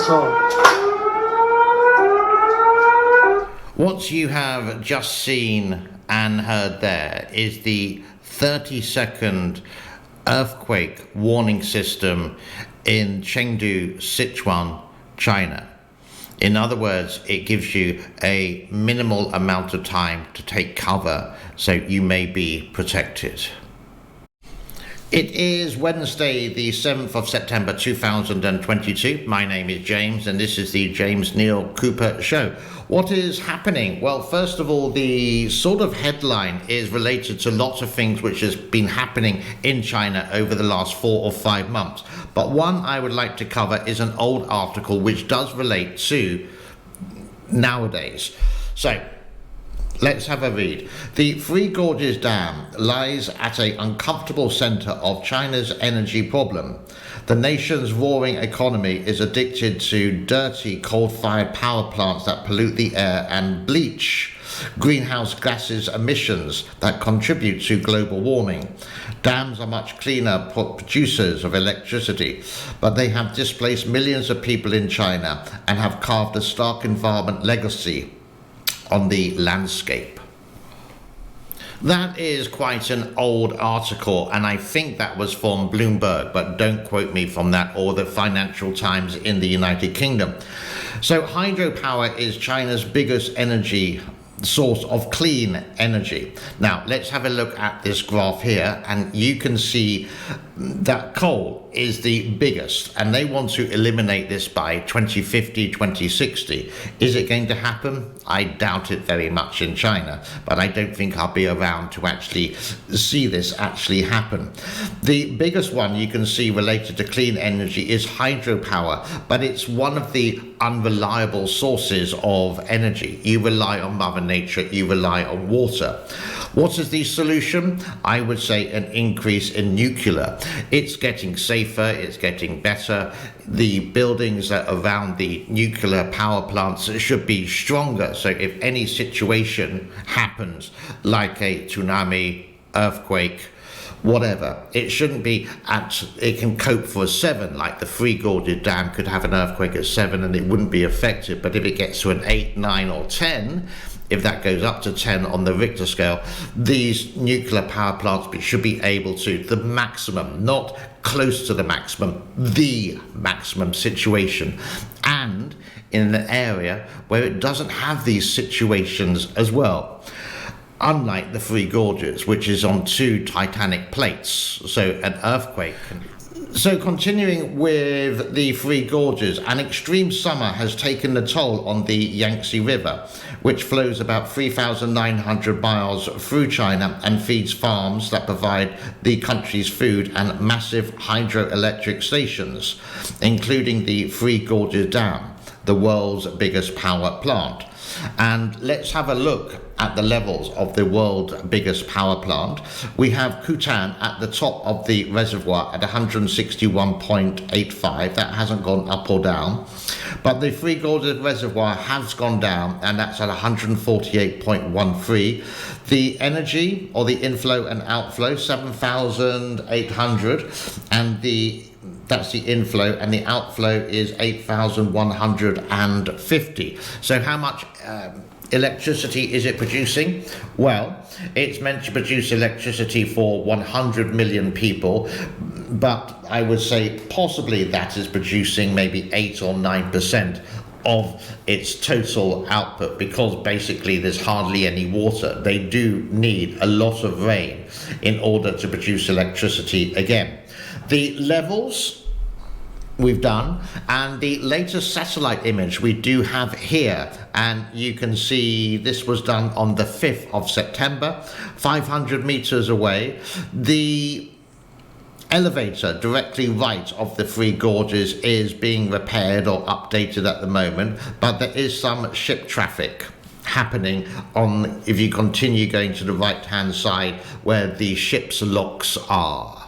So, What you have just seen and heard there is the 30-second earthquake warning system in Chengdu, Sichuan, China. In other words, it gives you a minimal amount of time to take cover so you may be protected. It is Wednesday, the 7th of September 2022. My name is James and this is the James Neil Cooper Show. What is happening? Well, first of all, the sort of headline is related to lots of things which has been happening in China over the last 4 or 5 months. But one I would like to cover is an old article which does relate to nowadays. So, let's have a read. The Three Gorges Dam lies at an uncomfortable centre of China's energy problem. The nation's roaring economy is addicted to dirty coal-fired power plants that pollute the air and bleach greenhouse gases emissions that contribute to global warming. Dams are much cleaner producers of electricity, but they have displaced millions of people in China and have carved a stark environment legacy on the landscape. That is quite an old article, and I think that was from Bloomberg, but don't quote me from that, or the Financial Times in the United Kingdom. So hydropower is China's biggest energy source of clean energy. Now let's have a look at this graph here, and you can see that coal is the biggest, and they want to eliminate this by 2050, 2060. Is it going to happen? I doubt it very much in China, but I don't think I'll be around to actually see this actually happen. The biggest one you can see related to clean energy is hydropower, but it's one of the unreliable sources of energy. You rely on Mother Nature, you rely on water. What is the solution? I would say an increase in nuclear. It's getting safer, it's getting better. The buildings that are around the nuclear power plants should be stronger. So if any situation happens, like a tsunami, earthquake, whatever, it shouldn't be it can cope for a 7, like the Three Gorges Dam could have an earthquake at 7 and it wouldn't be affected. But if it gets to an 8, 9 or 10, if that goes up to 10 on the Richter scale, these nuclear power plants should be able to, the maximum, not close to the maximum, the maximum situation, and in an area where it doesn't have these situations as well. Unlike the Three Gorges, which is on 2 titanic plates, so an earthquake. So continuing with the Three Gorges, an extreme summer has taken the toll on the Yangtze River, which flows about 3,900 miles through China and feeds farms that provide the country's food and massive hydroelectric stations, including the Three Gorges Dam, the world's biggest power plant. And let's have a look at the levels of the world's biggest power plant. We have Kutan at the top of the reservoir at 161.85. That hasn't gone up or down. But the Three Gorges reservoir has gone down, and that's at 148.13. The energy, or the inflow and outflow, 7,800, and that's the inflow, and the outflow is 8,150. So how much electricity is it producing? Well, it's meant to produce electricity for 100 million people, but I would say possibly that is producing maybe 8 or 9% of its total output, because basically there's hardly any water. They do need a lot of rain in order to produce electricity again. The levels we've done, and the latest satellite image we do have here, and you can see this was done on the 5th of September, 500 meters away. The elevator directly right of the Three Gorges is being repaired or updated at the moment, but there is some ship traffic happening on, if you continue going to the right hand side where the ship's locks are.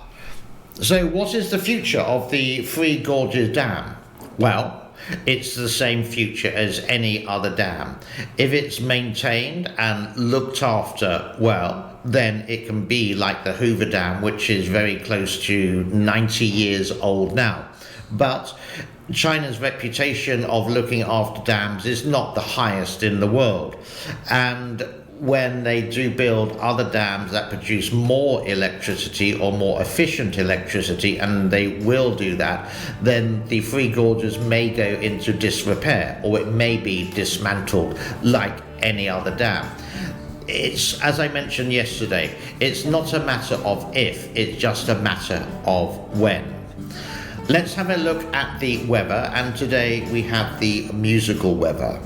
So what is the future of the Three Gorges Dam? Well, it's the same future as any other dam. If it's maintained and looked after well, then it can be like the Hoover Dam, which is very close to 90 years old now. But China's reputation of looking after dams is not the highest in the world. And when they do build other dams that produce more electricity or more efficient electricity, and they will do that, then the Three Gorges may go into disrepair, or it may be dismantled like any other dam. It's, as I mentioned yesterday, it's not a matter of if, it's just a matter of when. Let's have a look at the weather, and today we have the musical weather.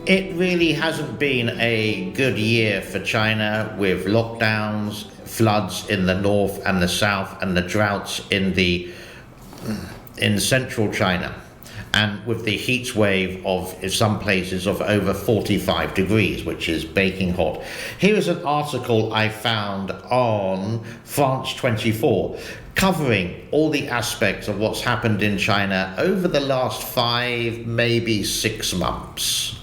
It really hasn't been a good year for China, with lockdowns, floods in the north and the south, and the droughts in central China, and with the heat wave of in some places of over 45 degrees, which is baking hot. Here is an article I found on France 24, covering all the aspects of what's happened in China over the last 5, maybe 6 months.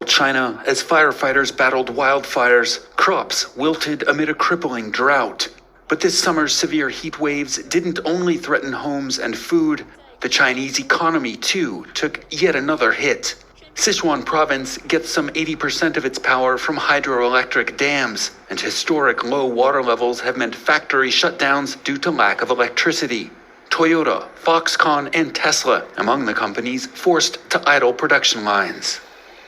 China, as firefighters battled wildfires, crops wilted amid a crippling drought. But this summer's severe heat waves didn't only threaten homes and food. The Chinese economy, too, took yet another hit. Sichuan province gets some 80% of its power from hydroelectric dams, and historic low water levels have meant factory shutdowns due to lack of electricity. Toyota, Foxconn, and Tesla, among the companies forced to idle production lines.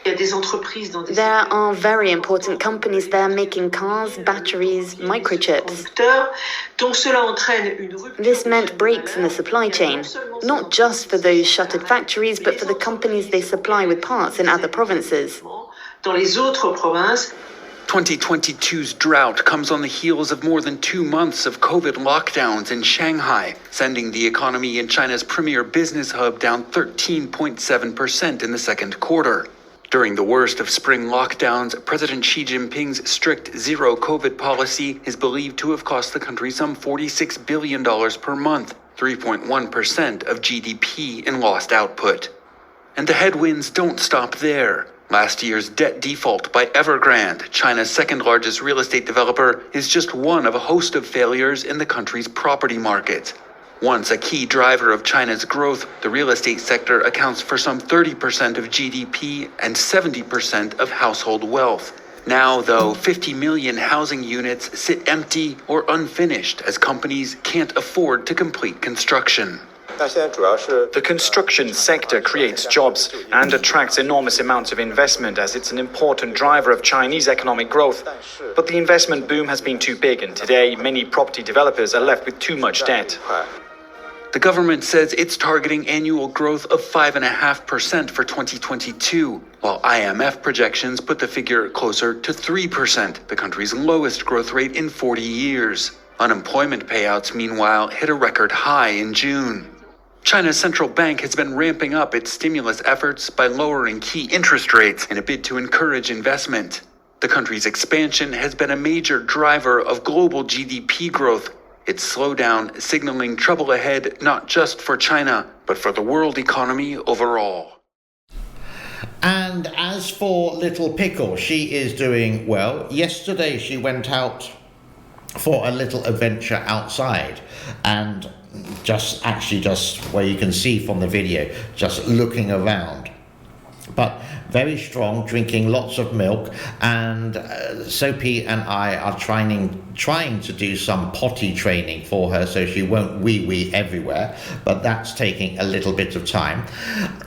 There are very important companies there making cars, batteries, microchips. This meant breaks in the supply chain, not just for those shuttered factories, but for the companies they supply with parts in other provinces. 2022's drought comes on the heels of more than 2 months of COVID lockdowns in Shanghai, sending the economy in China's premier business hub down 13.7% in the second quarter. During the worst of spring lockdowns, President Xi Jinping's strict zero COVID policy is believed to have cost the country some $46 billion per month, 3.1% of GDP in lost output. And the headwinds don't stop there. Last year's debt default by Evergrande, China's second largest real estate developer, is just one of a host of failures in the country's property market. Once a key driver of China's growth, the real estate sector accounts for some 30% of GDP and 70% of household wealth. Now, though, 50 million housing units sit empty or unfinished as companies can't afford to complete construction. The construction sector creates jobs and attracts enormous amounts of investment as it's an important driver of Chinese economic growth. But the investment boom has been too big, and today many property developers are left with too much debt. The government says it's targeting annual growth of 5.5% for 2022, while IMF projections put the figure closer to 3%, the country's lowest growth rate in 40 years. Unemployment payouts, meanwhile, hit a record high in June. China's central bank has been ramping up its stimulus efforts by lowering key interest rates in a bid to encourage investment. The country's expansion has been a major driver of global GDP growth, its slowdown signaling trouble ahead not just for China, but for the world economy overall. And as for little Pickle, she is doing well. Yesterday she went out for a little adventure outside, and just where you can see from the video, just looking around. But very strong, drinking lots of milk, and Sophie and I are trying to do some potty training for her so she won't wee everywhere, but that's taking a little bit of time.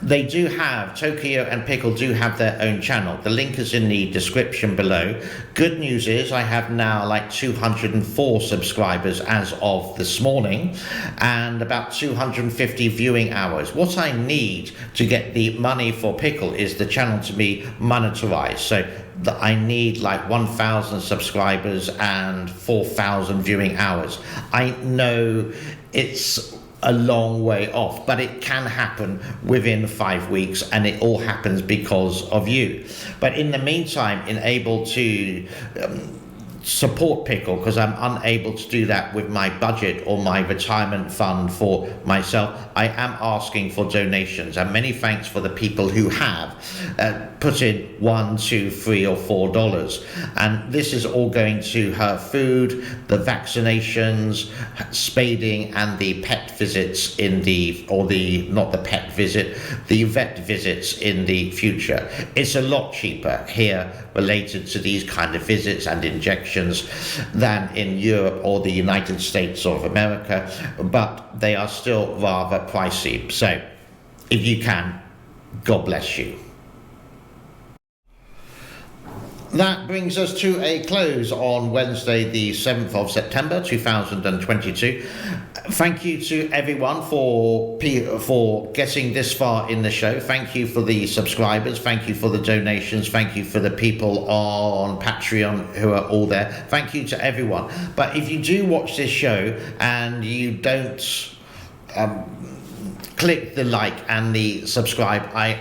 They do have, Tokyo and Pickle do have their own channel. The link is in the description below. Good news is I have now like 204 subscribers as of this morning and about 250 viewing hours. What I need to get the money for Pickle is the channel to be monetized. So that I need like 1,000 subscribers and 4,000 viewing hours. I know it's a long way off, but it can happen within 5 weeks, and it all happens because of you. But in the meantime, able to support Pickle, because I'm unable to do that with my budget or my retirement fund for myself, I am asking for donations, and many thanks for the people who have put in $1, $2, $3 or $4, and this is all going to her food, the vaccinations, spading, and the pet visits the vet visits in the future. It's a lot cheaper here related to these kind of visits and injections than in Europe or the United States of America, but they are still rather pricey. So if you can, God bless you. That brings us to a close on Wednesday, the 7th of September 2022. Thank you to everyone for getting this far in the show. Thank you for the subscribers. Thank you for the donations. Thank you for the people on Patreon who are all there. Thank you to everyone. But if you do watch this show and you don't click the like and the subscribe, I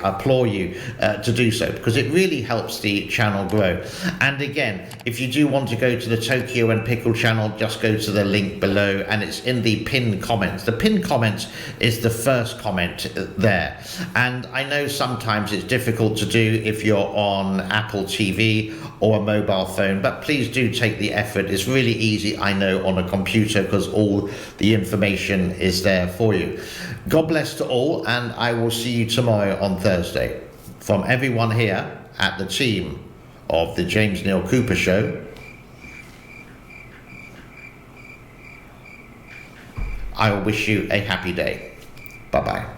implore you to do so, because it really helps the channel grow. And again, if you do want to go to the Tokyo and Pickle channel, just go to the link below, and it's in the pinned comments. The pinned comments is the first comment there, and I know sometimes it's difficult to do if you're on Apple TV or a mobile phone, but please do take the effort. It's really easy, I know, on a computer, because all the information is there for you. God bless to all, and I will see you tomorrow on Thursday. From everyone here at the team of the James Neil Cooper Show, I will wish you a happy day. Bye-bye.